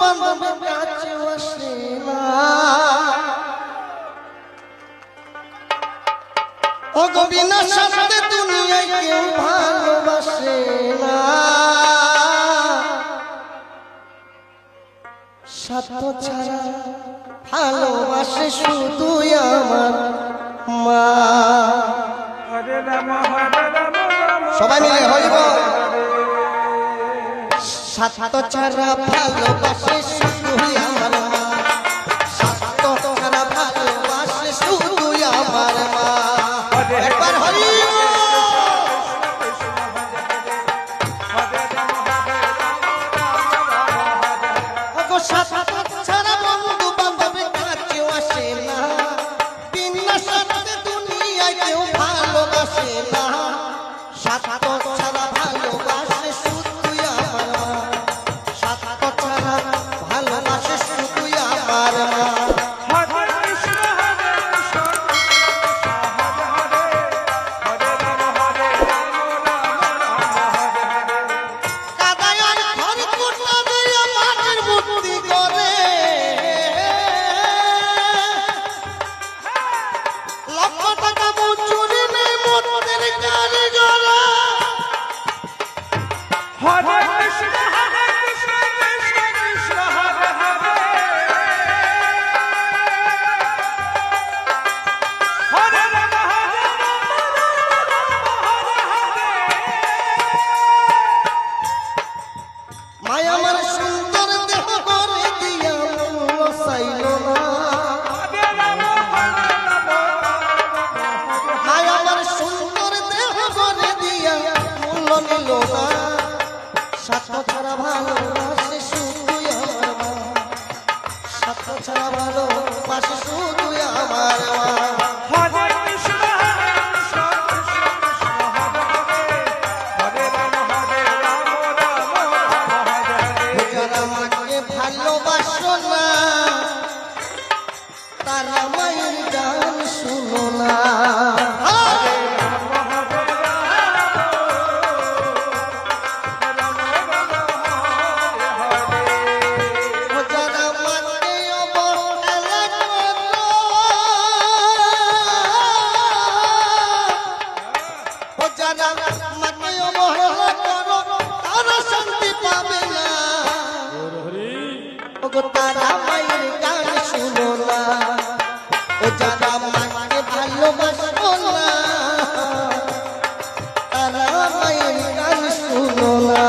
বান্ধবের কাছে আসে না ও গো বিনা স্বার্থে দুনিয়ায় কেউ ভালোবাসে না স্বার্থ ছাড়া ভালোবাসে শুধু আমার মা সবাই মিলে হইব স্বার্থ ছাড়া ভালোবাসে শুধু আমার মা স্বার্থ ছাড়া ভালোবাসে শুধু আমার মা একবার হইব ছাড়া বন্ধু বান্ধবের কাছেও আসে না বিনা স্বার্থে দুনিয়ায় কেউ ভালোবাসে না স্বার্থ ছাড়া ভালোবাসে শুধু আমার মা স্বার্থ ছাড়া ভালোবাসে শুধু আমার মা স্বার্থ ছাড়া ভালোবাসে শুধু আমার মা স্বার্থ ছাড়া ভালোবাসে শুধু আমার মা যারা মাকে ভালোবাসো না তারা মায়ের গান শুনো না তারা মায়ের গান শুনো না ও যারা মাকে ভালোবাসো না তারা মায়ের গান শুনো না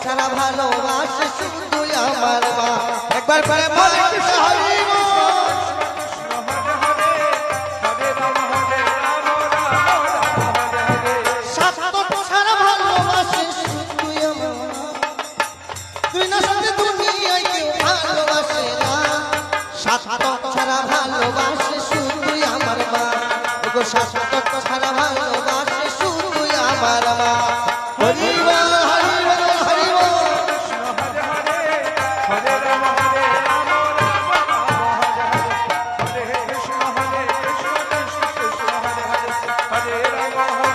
ছাড়া ভালোবাসে শুধু আমার মা একবার পরে বলে স্বার্থ ছাড়া ভালোবাসে শুধু আমার মা তুই না সাথে দুনিয়ায় কেউ ভালোবাসে না স্বার্থ ছাড়া ভালোবাসে শুধু আমার মা স্বার্থ ছাড়া ভালোবাসে শুধু আমার মা হরি বল